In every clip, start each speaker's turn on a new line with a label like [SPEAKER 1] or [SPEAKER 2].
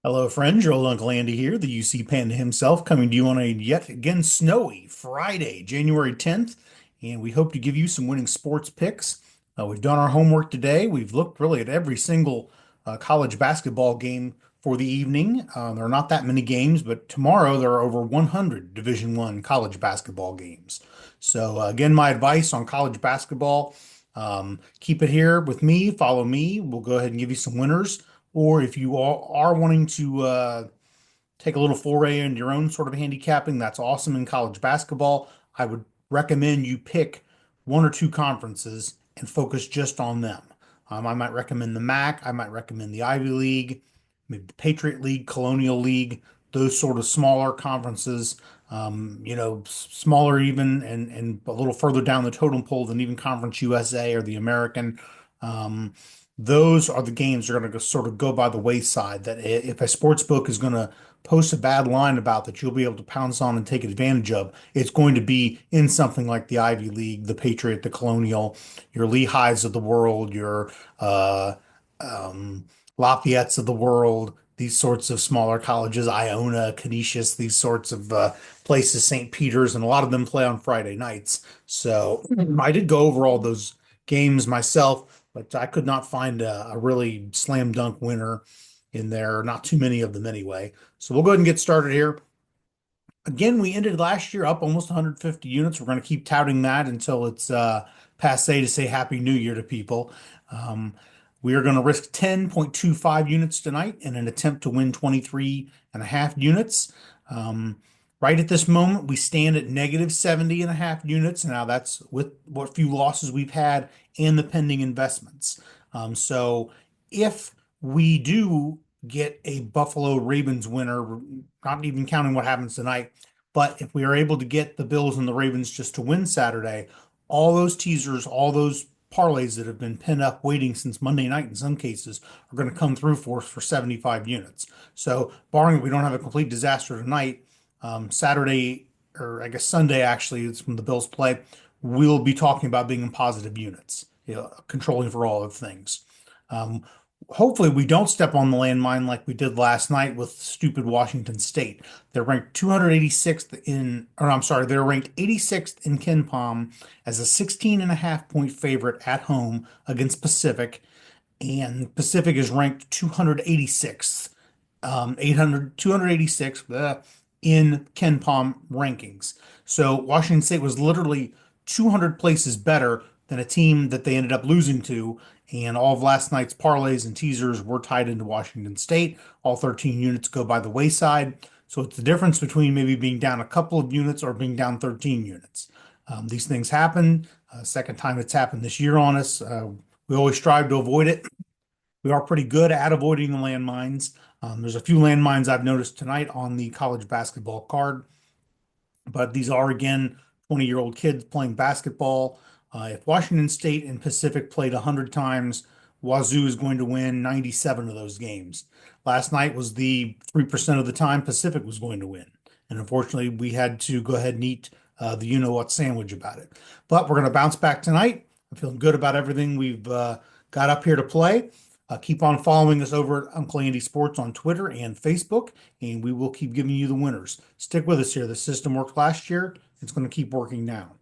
[SPEAKER 1] Hello, friends. Your old Uncle Andy here, the UC Panda himself, coming to you on a yet again snowy Friday, January 10th. And we hope to give you some winning sports picks. We've done our homework today. We've looked really at every single college basketball game for the evening. There are not that many games, but tomorrow there are over 100 Division One college basketball games. So, again, my advice on college basketball, keep it here with me, follow me. We'll go ahead and give you some winners. Or if you all are wanting to take a little foray into your own sort of handicapping, that's awesome in college basketball. I would recommend you pick one or two conferences and focus just on them. I might recommend the MAC. I might recommend the Ivy League, maybe the Patriot League, Colonial League, those sort of smaller conferences, smaller even and a little further down the totem pole than even Conference USA or the American. Um, those are the games that are going to sort of go by the wayside. That if a sports book is going to post a bad line about that you'll be able to pounce on and take advantage of, it's going to be in something like the Ivy League, the Patriot, the Colonial, your Lehighs of the world, your uh, um, Lafayette's of the world, these sorts of smaller colleges, Iona, Canisius, these sorts of places, St. Peter's, and a lot of them play on Friday nights. So I did go over all those games myself, but I could not find a really slam dunk winner in there. Not too many of them anyway. So we'll go ahead and get started here. Again, we ended last year up almost 150 units. We're going to keep touting that until it's passe to say Happy New Year to people. Um, we are going to risk 10.25 units tonight in an attempt to win 23 and a half units. Um, right at this moment, we stand at negative 70 and a half units. Now, that's with what few losses we've had and the pending investments. So if we do get a Buffalo Ravens winner, not even counting what happens tonight, but if we are able to get the Bills and the Ravens just to win Saturday, all those teasers, all those parlays that have been pinned up waiting since Monday night in some cases are going to come through for us for 75 units. So, barring we don't have a complete disaster tonight, Saturday, or I guess Sunday actually, it's when the Bills play, we'll be talking about being in positive units, controlling for all of things. Um, Hopefully, we don't step on the landmine like we did last night with stupid Washington State. They're ranked 286th in, or I'm sorry, they're ranked 86th in Ken Palm as a 16 and a half point favorite at home against Pacific, and Pacific is ranked 286th, 286 in Ken Palm rankings. So Washington State was literally 200 places better than a team that they ended up losing to. And all of last night's parlays and teasers were tied into Washington State. All 13 units go by the wayside. So it's the difference between maybe being down a couple of units or being down 13 units. These things happen. Second time it's happened this year on us. We always strive to avoid it. We are pretty good at avoiding the landmines. There's a few landmines I've noticed tonight on the college basketball card, but these are again 20-year-old kids playing basketball. If Washington State and Pacific played 100 times, Wazoo is going to win 97 of those games. Last night was the 3% of the time Pacific was going to win. And unfortunately, we had to go ahead and eat the you know what sandwich about it. But we're going to bounce back tonight. I'm feeling good about everything we've got up here to play. Keep on following us over at Uncle Andy Sports on Twitter and Facebook, and we will keep giving you the winners. Stick with us here. The system worked last year. It's going to keep working now.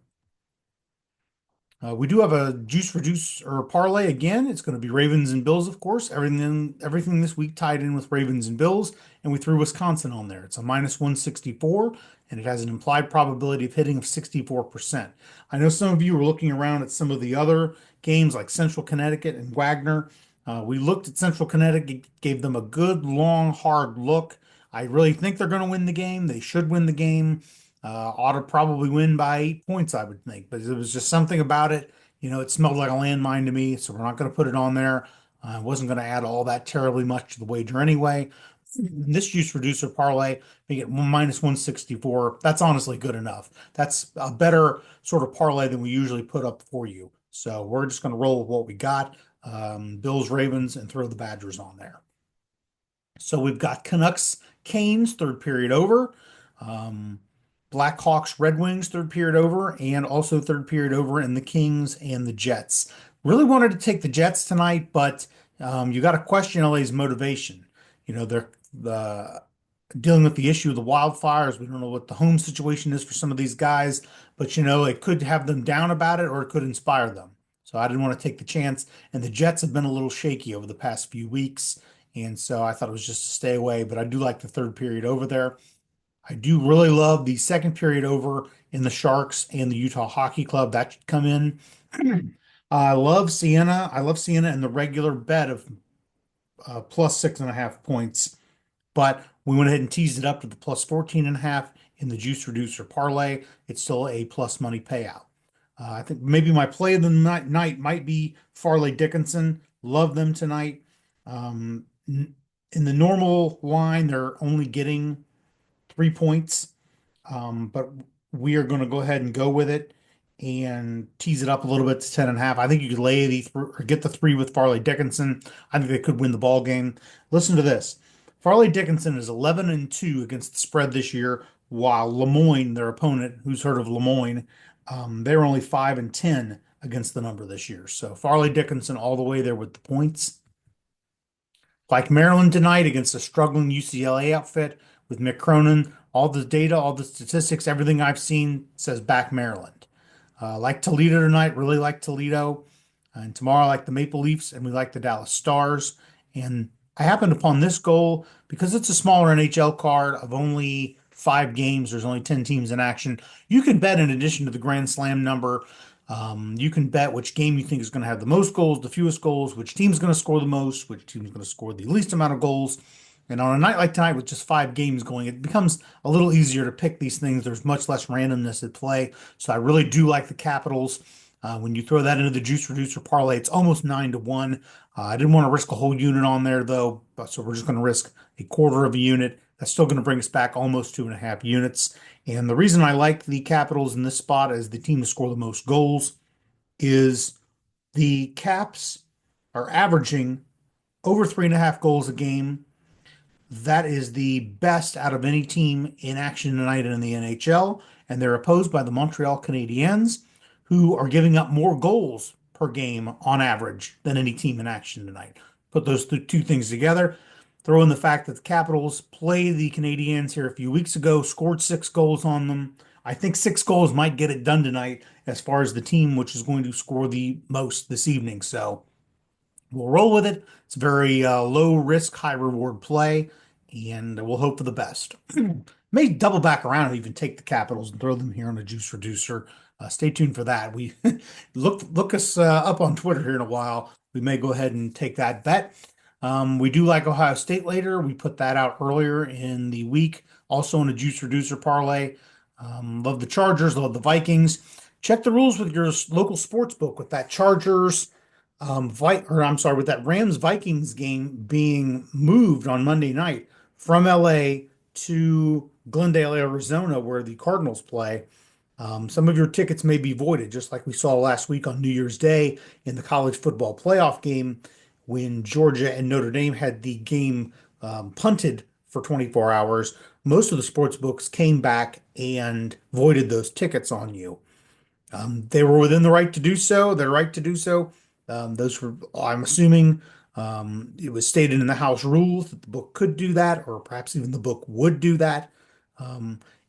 [SPEAKER 1] We do have a juice for juice or parlay again. It's going to be Ravens and Bills, of course. Everything this week tied in with Ravens and Bills, and we threw Wisconsin on there. It's a minus 164, and it has an implied probability of hitting of 64%. I know some of you are looking around at some of the other games like Central Connecticut and Wagner. We looked at Central Connecticut, gave them a good, long, hard look. I really think they're going to win the game. They should win the game. Ought to probably win by 8 points, I would think. But it was just something about it. It smelled like a landmine to me, so we're not going to put it on there. I wasn't going to add all that terribly much to the wager anyway. This juice reducer parlay, make it minus 164. That's honestly good enough. That's a better sort of parlay than we usually put up for you. So we're just going to roll with what we got. Bills, Ravens, and throw the Badgers on there. So we've got Canucks, Canes, third period over. Um, Blackhawks, Red Wings, third period over, and also third period over in the Kings and the Jets. Really wanted to take the Jets tonight, but you got to question LA's motivation. They're the dealing with the issue of the wildfires. We don't know what the home situation is for some of these guys, but it could have them down about it or it could inspire them. So I didn't want to take the chance. And the Jets have been a little shaky over the past few weeks. And so I thought it was just to stay away, but I do like the third period over there. I do really love the second period over in the Sharks and the Utah Hockey Club. That should come in. I love Sienna. I love Sienna in the regular bet of plus 6.5 points. But we went ahead and teased it up to the plus 14.5 in the juice reducer parlay. It's still a plus money payout. I think maybe my play of the night might be Farley Dickinson. Love them tonight. In the normal line, they're only getting 3 points. But we are going to go ahead and go with it and tease it up a little bit to 10.5. I think you could lay the or get the three with Farley Dickinson. I think they could win the ball game. Listen to this. Farley Dickinson is 11-2 against the spread this year, while Lemoyne, their opponent, who's heard of Lemoyne, they're only 5-10 against the number this year. So Farley Dickinson all the way there with the points. Like Maryland tonight against a struggling UCLA outfit with Mick Cronin. All the data, all the statistics, everything I've seen says back Maryland. Like Toledo tonight, really like Toledo. And tomorrow, I like the Maple Leafs and we like the Dallas Stars. And I happened upon this goal because it's a smaller NHL card of only 5 games. There's only 10 teams in action. You can bet in addition to the Grand Slam number. You can bet which game you think is going to have the most goals, the fewest goals, which team's going to score the most, which team's going to score the least amount of goals. And on a night like tonight with just 5 games going, it becomes a little easier to pick these things. There's much less randomness at play. So I really do like the Capitals. When you throw that into the juice reducer parlay, it's almost 9-1. I didn't want to risk a whole unit on there though, so we're just going to risk a quarter of a unit. That's still going to bring us back almost 2.5 units. And the reason I like the Capitals in this spot as the team to score the most goals is the Caps are averaging over 3.5 goals a game. That is the best out of any team in action tonight in the NHL, and they're opposed by the Montreal Canadiens, who are giving up more goals per game on average than any team in action tonight. Put those two things together, throw in the fact that the Capitals played the Canadiens here a few weeks ago, scored 6 goals on them. I think 6 goals might get it done tonight as far as the team which is going to score the most this evening. So we'll roll with it. It's a very low risk, high reward play, and we'll hope for the best. May double back around and even take the Capitals and throw them here on a juice reducer. Stay tuned for that. We look us up on Twitter here in a while. We may go ahead and take that bet. We do like Ohio State later. We put that out earlier in the week, also in a juice reducer parlay. Love the Chargers, love the Vikings. Check the rules with your local sports book with that Chargers with that Rams Vikings game being moved on Monday night from LA to Glendale, Arizona, where the Cardinals play. Some of your tickets may be voided, just like we saw last week on New Year's Day in the college football playoff game when Georgia and Notre Dame had the game punted for 24 hours. Most of the sports books came back and voided those tickets on you. They were within the right to do so, their right to do so. Those were, I'm assuming, it was stated in the house rules that the book could do that, or perhaps even the book would do that.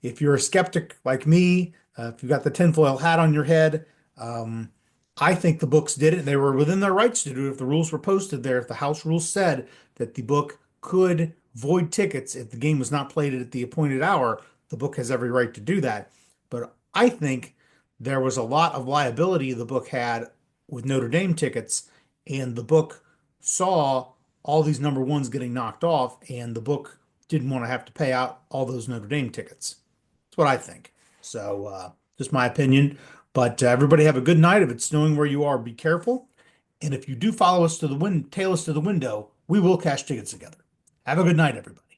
[SPEAKER 1] If you're a skeptic like me, if you've got the tinfoil hat on your head, I think the books did it. They were within their rights to do it if the rules were posted there. If the house rules said that the book could void tickets if the game was not played at the appointed hour, the book has every right to do that. But I think there was a lot of liability the book had with Notre Dame tickets, and the book saw all these number ones getting knocked off, and the book didn't want to have to pay out all those Notre Dame tickets. That's what I think. So, just my opinion. But everybody have a good night. If it's snowing where you are, be careful. And if you do follow us to the tail us to the window, we will cash tickets together. Have a good night, everybody.